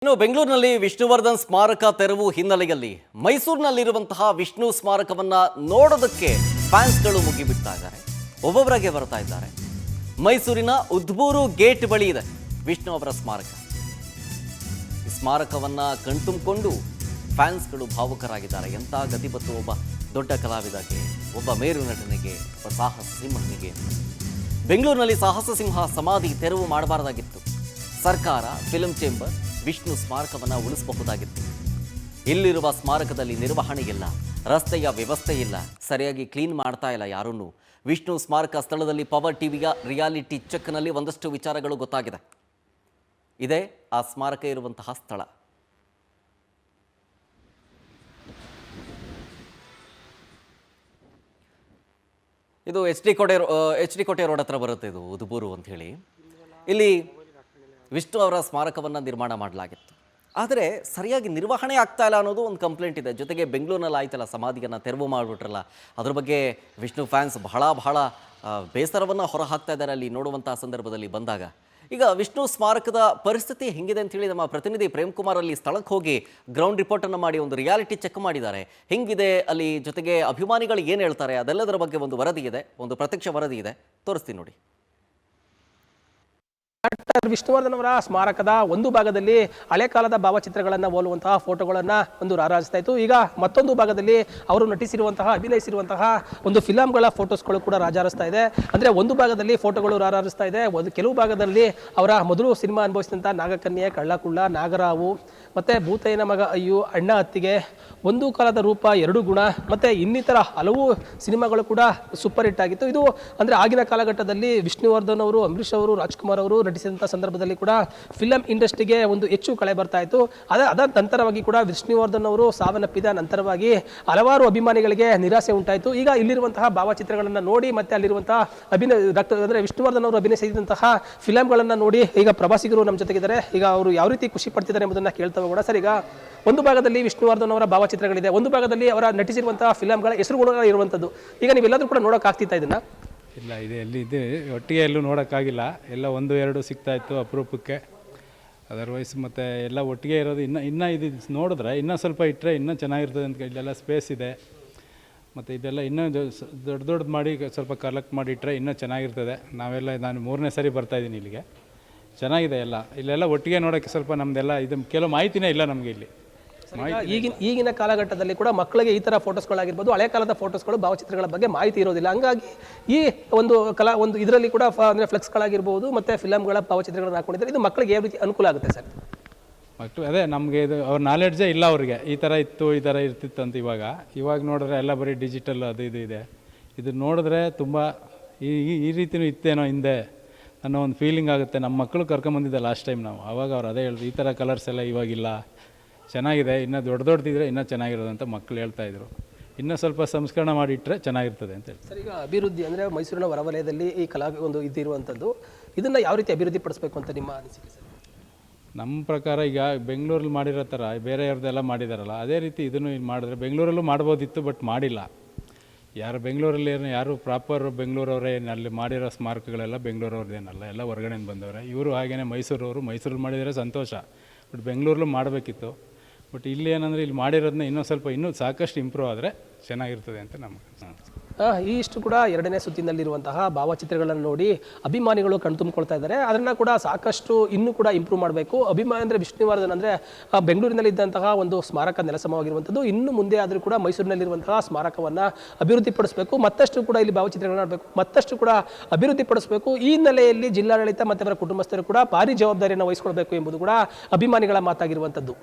ಇನ್ನು ಬೆಂಗಳೂರಿನಲ್ಲಿ ವಿಷ್ಣುವರ್ಧನ್ ಸ್ಮಾರಕ ತೆರವು ಹಿನ್ನೆಲೆಯಲ್ಲಿ ಮೈಸೂರಿನಲ್ಲಿರುವಂತಹ ವಿಷ್ಣು ಸ್ಮಾರಕವನ್ನ ನೋಡೋದಕ್ಕೆ ಫ್ಯಾನ್ಸ್ಗಳು ಮುಗಿಬಿಡ್ತಾ ಇದ್ದಾರೆ. ಒಬ್ಬೊಬ್ಬರಾಗೆ ಬರ್ತಾ ಇದ್ದಾರೆ. ಮೈಸೂರಿನ ಉದ್ಬೂರು ಗೇಟ್ ಬಳಿ ಇದೆ ವಿಷ್ಣು ಅವರ ಸ್ಮಾರಕ. ಈ ಸ್ಮಾರಕವನ್ನ ಕಣ್ತುಂಬಿಕೊಂಡು ಫ್ಯಾನ್ಸ್ಗಳು ಭಾವುಕರಾಗಿದ್ದಾರೆ. ಎಂಥ ಗತಿಪತ್ತು ಒಬ್ಬ ದೊಡ್ಡ ಕಲಾವಿದಗೆ, ಒಬ್ಬ ಮೇರು ನಟನಿಗೆ, ಒಬ್ಬ ಸಾಹಸ ಸಿಂಹನಿಗೆ. ಬೆಂಗಳೂರಿನಲ್ಲಿ ಸಾಹಸ ಸಿಂಹ ಸಮಾಧಿ ತೆರವು ಮಾಡಬಾರದಾಗಿತ್ತು. ಸರ್ಕಾರ, ಫಿಲ್ಮ್ ಚೇಂಬರ್ ವಿಷ್ಣು ಸ್ಮಾರಕವನ್ನು ಉಳಿಸಬಹುದಾಗಿತ್ತು. ಇಲ್ಲಿರುವ ಸ್ಮಾರಕದಲ್ಲಿ ನಿರ್ವಹಣೆ ಇಲ್ಲ, ರಸ್ತೆಯ ವ್ಯವಸ್ಥೆ ಇಲ್ಲ, ಸರಿಯಾಗಿ ಕ್ಲೀನ್ ಮಾಡ್ತಾ ಇಲ್ಲ ಯಾರನ್ನೂ. ವಿಷ್ಣು ಸ್ಮಾರಕ ಸ್ಥಳದಲ್ಲಿ ಪವರ್ ಟಿವಿಯ ರಿಯಾಲಿಟಿ ಚೆಕ್ನಲ್ಲಿ ಒಂದಷ್ಟು ವಿಚಾರಗಳು ಗೊತ್ತಾಗಿದೆ. ಇದೇ ಆ ಸ್ಮಾರಕ ಇರುವಂತಹ ಸ್ಥಳ. ಇದು ಎಚ್ ಡಿ ಕೋಟೆ ರೋಡ್ ಹತ್ರ ಬರುತ್ತೆ. ಇದು ಉದುಬೂರು ಅಂತ ಹೇಳಿ. ಇಲ್ಲಿ ವಿಷ್ಣು ಅವರ ಸ್ಮಾರಕವನ್ನು ನಿರ್ಮಾಣ ಮಾಡಲಾಗಿತ್ತು. ಆದರೆ ಸರಿಯಾಗಿ ನಿರ್ವಹಣೆ ಆಗ್ತಾ ಇಲ್ಲ ಅನ್ನೋದು ಒಂದು ಕಂಪ್ಲೇಂಟ್ ಇದೆ. ಜೊತೆಗೆ ಬೆಂಗಳೂರಿನಲ್ಲಿ ಆಯ್ತಲ್ಲ ಸಮಾಧಿಯನ್ನು ತೆರವು ಮಾಡಿಬಿಟ್ರಲ್ಲ, ಅದ್ರ ಬಗ್ಗೆ ವಿಷ್ಣು ಫ್ಯಾನ್ಸ್ ಬಹಳ ಬೇಸರವನ್ನು ಹೊರಹಾಕ್ತಾ ಇದ್ದಾರೆ ಅಲ್ಲಿ ನೋಡುವಂಥ ಸಂದರ್ಭದಲ್ಲಿ ಬಂದಾಗ. ಈಗ ವಿಷ್ಣು ಸ್ಮಾರಕದ ಪರಿಸ್ಥಿತಿ ಹೆಂಗಿದೆ ಅಂತೇಳಿ ನಮ್ಮ ಪ್ರತಿನಿಧಿ ಪ್ರೇಮ್ ಕುಮಾರ್ ಅಲ್ಲಿ ಸ್ಥಳಕ್ಕೆ ಹೋಗಿ ಗ್ರೌಂಡ್ ರಿಪೋರ್ಟನ್ನು ಮಾಡಿ ಒಂದು ರಿಯಾಲಿಟಿ ಚೆಕ್ ಮಾಡಿದ್ದಾರೆ. ಹೆಂಗಿದೆ ಅಲ್ಲಿ, ಜೊತೆಗೆ ಅಭಿಮಾನಿಗಳು ಏನು ಹೇಳ್ತಾರೆ ಅದೆಲ್ಲದರ ಬಗ್ಗೆ ಒಂದು ವರದಿ ಇದೆ, ಒಂದು ಪ್ರತ್ಯಕ್ಷ ವರದಿ ಇದೆ, ತೋರಿಸ್ತೀನಿ ನೋಡಿ. ಡಾಕ್ಟರ್ ವಿಷ್ಣುವರ್ಧನ್ ಅವರ ಸ್ಮಾರಕದ ಒಂದು ಭಾಗದಲ್ಲಿ ಹಳೆ ಕಾಲದ ಭಾವಚಿತ್ರಗಳನ್ನು ಹೋಲುವಂತಹ ಫೋಟೋಗಳನ್ನು ಒಂದು ರಾರಾಜಿಸ್ತಾ ಇತ್ತು. ಈಗ ಮತ್ತೊಂದು ಭಾಗದಲ್ಲಿ ಅವರು ನಟಿಸಿರುವಂತಹ, ಅಭಿನಯಿಸಿರುವಂತಹ ಒಂದು ಫಿಲಂಗಳ ಫೋಟೋಸ್ಗಳು ಕೂಡ ರಾಜಾರಿಸ್ತಾ ಇದೆ. ಅಂದರೆ ಒಂದು ಭಾಗದಲ್ಲಿ ಫೋಟೋಗಳು ರಾರಾಜಿಸ್ತಾ ಇದೆ, ಕೆಲವು ಭಾಗದಲ್ಲಿ ಅವರ ಮೊದಲು ಸಿನಿಮಾ ಅನುಭವಿಸಿದಂಥ ನಾಗಕನ್ಯೆ, ಕಳ್ಳಕುಳ್ಳ, ನಾಗರಾವು, ಮತ್ತು ಭೂತಯ್ಯನ ಮಗ ಅಯ್ಯು, ಅಣ್ಣ ಅತ್ತಿಗೆ, ಒಂದು ಕಾಲದ ರೂಪ, ಎರಡು ಗುಣ, ಮತ್ತು ಇನ್ನಿತರ ಹಲವು ಸಿನಿಮಾಗಳು ಕೂಡ ಸೂಪರ್ ಹಿಟ್ ಆಗಿತ್ತು. ಇದು ಅಂದರೆ ಆಗಿನ ಕಾಲಘಟ್ಟದಲ್ಲಿ ವಿಷ್ಣುವರ್ಧನ್ ಅವರು, ಅಂಬರೀಷ್ ಅವರು, ರಾಜ್ಕುಮಾರ್ ಅವರು ನಟಿಸಿದಂಥ ಸಂದರ್ಭದಲ್ಲಿ ಕೂಡ ಫಿಲಂ ಇಂಡಸ್ಟ್ರಿಗೆ ಒಂದು ಹೆಚ್ಚು ಕಳೆ ಬರ್ತಾ ಇತ್ತು. ಅದಾದ ನಂತರವಾಗಿ ಕೂಡ ವಿಷ್ಣುವರ್ಧನ್ ಅವರು ಸಾವನ್ನಪ್ಪಿದ ನಂತರವಾಗಿ ಹಲವಾರು ಅಭಿಮಾನಿಗಳಿಗೆ ನಿರಾಸೆ ಉಂಟಾಯಿತು. ಈಗ ಇಲ್ಲಿರುವಂತಹ ಭಾವಚಿತ್ರಗಳನ್ನು ನೋಡಿ ಮತ್ತು ಅಲ್ಲಿರುವಂತಹ ಡಾಕ್ಟರ್ ಅಂದರೆ ವಿಷ್ಣುವರ್ಧನ್ ಅವರು ಅಭಿನಯಿಸಿದಂತಹ ಫಿಲಂಗಳನ್ನು ನೋಡಿ ಈಗ ಪ್ರವಾಸಿಗರು ನಮ್ಮ ಜೊತೆಗಿದ್ದಾರೆ. ಈಗ ಅವರು ಯಾವ ರೀತಿ ಖುಷಿ ಪಡ್ತಿದ್ದಾರೆ ಎಂಬುದನ್ನು ಕೇಳ್ತಾ ಹೋಗೋಣ. ಸರ್, ಈಗ ಒಂದು ಭಾಗದಲ್ಲಿ ವಿಷ್ಣುವರ್ಧನ್ ಅವರ ಭಾವಚಿತ್ರಗಳಿದೆ, ಒಂದು ಭಾಗದಲ್ಲಿ ಅವರ ನಟಿಸಿರುವಂತಹ ಫಿಲಂಗಳ ಹೆಸರುಗಳು ಇರುವಂಥದ್ದು. ಈಗ ನೀವೆಲ್ಲರೂ ಕೂಡ ನೋಡೋಕ್ಕಾಗ್ತಿತ್ತಾ ಇದನ್ನ? ಇಲ್ಲ, ಇದೆ ಒಟ್ಟಿಗೆ ಎಲ್ಲೂ ನೋಡೋಕ್ಕಾಗಿಲ್ಲ. ಎಲ್ಲ ಒಂದು ಎರಡು ಸಿಗ್ತಾ ಇತ್ತು ಅಪರೂಪಕ್ಕೆ. ಅದರ್ವೈಸ್ ಮತ್ತು ಎಲ್ಲ ಒಟ್ಟಿಗೆ ಇರೋದು ಇನ್ನೂ ಇದು ನೋಡಿದ್ರೆ ಇನ್ನೂ ಸ್ವಲ್ಪ ಇಟ್ಟರೆ ಇನ್ನೂ ಚೆನ್ನಾಗಿರ್ತದೆ ಅಂತ. ಇಲ್ಲೆಲ್ಲ ಸ್ಪೇಸ್ ಇದೆ, ಮತ್ತು ಇದೆಲ್ಲ ಇನ್ನೂ ದೊಡ್ಡದು ಮಾಡಿ ಸ್ವಲ್ಪ ಕಲೆಕ್ಟ್ ಮಾಡಿ ಇಟ್ಟರೆ ಇನ್ನೂ ಚೆನ್ನಾಗಿರ್ತದೆ. ನಾನು 3ನೇ ಸರಿ ಬರ್ತಾಯಿದ್ದೀನಿ ಇಲ್ಲಿಗೆ. ಚೆನ್ನಾಗಿದೆ ಎಲ್ಲ. ಇಲ್ಲೆಲ್ಲ ಒಟ್ಟಿಗೆ ನೋಡೋಕ್ಕೆ ಸ್ವಲ್ಪ ನಮ್ಮದೆಲ್ಲ ಇದು ಕೆಲವು ಮಾಹಿತಿನೇ ಇಲ್ಲ ನಮಗೆ ಇಲ್ಲಿ. ಈಗಿನ ಕಾಲಘಟ್ಟದಲ್ಲಿ ಕೂಡ ಮಕ್ಕಳಿಗೆ ಈ ಥರ ಫೋಟೋಸ್ಗಳಾಗಿರ್ಬೋದು, ಹಳೆ ಕಾಲದ ಫೋಟೋಸ್ಗಳು, ಭಾವಚಿತ್ರಗಳ ಬಗ್ಗೆ ಮಾಹಿತಿ ಇರೋದಿಲ್ಲ. ಹಂಗಾಗಿ ಈ ಒಂದು ಇದರಲ್ಲಿ ಕೂಡ ಅಂದರೆ ಫ್ಲೆಕ್ಸ್ಗಳಾಗಿರ್ಬೋದು ಮತ್ತು ಫಿಲಮ್ಗಳ ಭಾವಚಿತ್ರಗಳನ್ನ ಹಾಕೊಂಡಿದ್ದಾರೆ. ಇದು ಮಕ್ಕಳಿಗೆ ಯಾವ ರೀತಿ ಅನುಕೂಲ ಆಗುತ್ತೆ ಸರ್? ಮಕ್ಕಳು ಅದೇ ನಮಗೆ ಇದು ಅವ್ರ ನಾಲೆಡ್ಜೇ ಇಲ್ಲ ಅವ್ರಿಗೆ. ಈ ಥರ ಇತ್ತು, ಈ ಥರ ಇರ್ತಿತ್ತು ಅಂತ. ಇವಾಗ ನೋಡಿದ್ರೆ ಎಲ್ಲ ಬರೀ ಡಿಜಿಟಲ್ ಅದು ಇದು ಇದೆ. ಇದು ನೋಡಿದ್ರೆ ತುಂಬ ಈ ರೀತಿಯೂ ಇತ್ತೇನೋ ಹಿಂದೆ ಅನ್ನೋ ಒಂದು ಫೀಲಿಂಗ್ ಆಗುತ್ತೆ. ನಮ್ಮ ಮಕ್ಕಳು ಕರ್ಕೊಂಬಂದಿದ್ದೆ ಲಾಸ್ಟ್ ಟೈಮ್ ನಾವು. ಅವಾಗ ಅವ್ರು ಅದೇ ಹೇಳಿದ್ರು, ಈ ಥರ ಕಲರ್ಸ್ ಎಲ್ಲ ಇವಾಗಿಲ್ಲ, ಚೆನ್ನಾಗಿದೆ, ಇನ್ನೂ ದೊಡ್ಡದಿದ್ರೆ ಇನ್ನೂ ಚೆನ್ನಾಗಿರೋದು ಅಂತ ಮಕ್ಕಳು ಹೇಳ್ತಾಯಿದ್ರು. ಇನ್ನೂ ಸ್ವಲ್ಪ ಸಂಸ್ಕರಣ ಮಾಡಿಟ್ರೆ ಚೆನ್ನಾಗಿರ್ತದೆ ಅಂತ ಹೇಳಿ. ಸರ್, ಈಗ ಅಭಿವೃದ್ಧಿ ಅಂದರೆ ಮೈಸೂರಿನ ಹೊರವಲಯದಲ್ಲಿ ಈ ಕಲಾ ಒಂದು ಇದಿರುವಂಥದ್ದು, ಇದನ್ನು ಯಾವ ರೀತಿ ಅಭಿವೃದ್ಧಿ ಪಡಿಸಬೇಕು ಅಂತ ನಿಮ್ಮ ಅನಿಸಿಕೆ ಸರ್? ನಮ್ಮ ಪ್ರಕಾರ ಈಗ ಬೆಂಗಳೂರಲ್ಲಿ ಮಾಡಿರೋ ಥರ ಬೇರೆಯವ್ರದ್ದೆಲ್ಲ ಮಾಡಿದಾರಲ್ಲ, ಅದೇ ರೀತಿ ಇದನ್ನು ಮಾಡಿದ್ರೆ ಬೆಂಗಳೂರಲ್ಲೂ ಮಾಡ್ಬೋದಿತ್ತು, ಬಟ್ ಮಾಡಿಲ್ಲ. ಬೆಂಗಳೂರಲ್ಲಿ ಯಾರು ಪ್ರಾಪರ್ ಬೆಂಗಳೂರವರೇ ಅಲ್ಲಿ ಮಾಡಿರೋ ಸ್ಮಾರಕಗಳೆಲ್ಲ ಬೆಂಗಳೂರವ್ರದ್ದೇನಲ್ಲ, ಎಲ್ಲ ಹೊರಗಡೆಯಿಂದ ಬಂದವರೆ. ಇವರು ಹಾಗೇ ಮೈಸೂರಲ್ಲಿ ಮಾಡಿದರೆ ಸಂತೋಷ, ಬಟ್ ಬೆಂಗಳೂರಲ್ಲೂ ಮಾಡಬೇಕಿತ್ತು. ಬಟ್ ಇಲ್ಲಿ ಏನಂದರೆ ಇಲ್ಲಿ ಮಾಡಿರೋದನ್ನ ಇನ್ನೂ ಸಾಕಷ್ಟು ಇಂಪ್ರೂವ್ ಆದರೆ ಚೆನ್ನಾಗಿರ್ತದೆ ಅಂತ ನಮಗೆ. ಇಷ್ಟು ಕೂಡ 2ನೇ ಸುತ್ತಿನಲ್ಲಿರುವಂತಹ ಭಾವಚಿತ್ರಗಳನ್ನು ನೋಡಿ ಅಭಿಮಾನಿಗಳು ಕಣ್ತುಂಬಿಕೊಳ್ತಾ ಇದ್ದಾರೆ. ಅದನ್ನು ಕೂಡ ಸಾಕಷ್ಟು ಇನ್ನೂ ಕೂಡ ಇಂಪ್ರೂವ್ ಮಾಡಬೇಕು. ಅಭಿಮಾನಿ ಅಂದರೆ ವಿಷ್ಣುವರ್ಧನ್ ಅಂದರೆ ಬೆಂಗಳೂರಿನಲ್ಲಿದ್ದಂತಹ ಒಂದು ಸ್ಮಾರಕ ನೆಲಸಮವಾಗಿರುವಂಥದ್ದು. ಇನ್ನು ಮುಂದೆ ಆದರೂ ಕೂಡ ಮೈಸೂರಿನಲ್ಲಿರುವಂತಹ ಸ್ಮಾರಕವನ್ನು ಅಭಿವೃದ್ಧಿಪಡಿಸಬೇಕು. ಮತ್ತಷ್ಟು ಕೂಡ ಇಲ್ಲಿ ಭಾವಚಿತ್ರಗಳನ್ನು ಮಾಡಬೇಕು, ಮತ್ತಷ್ಟು ಕೂಡ ಅಭಿವೃದ್ಧಿಪಡಿಸಬೇಕು. ಈ ಹಿನ್ನೆಲೆಯಲ್ಲಿ ಜಿಲ್ಲಾಡಳಿತ ಮತ್ತು ಅವರ ಕುಟುಂಬಸ್ಥರು ಕೂಡ ಭಾರಿ ಜವಾಬ್ದಾರಿಯನ್ನು ವಹಿಸಿಕೊಳ್ಬೇಕು ಎಂಬುದು ಕೂಡ ಅಭಿಮಾನಿಗಳ ಮಾತಾಗಿರುವಂಥದ್ದು.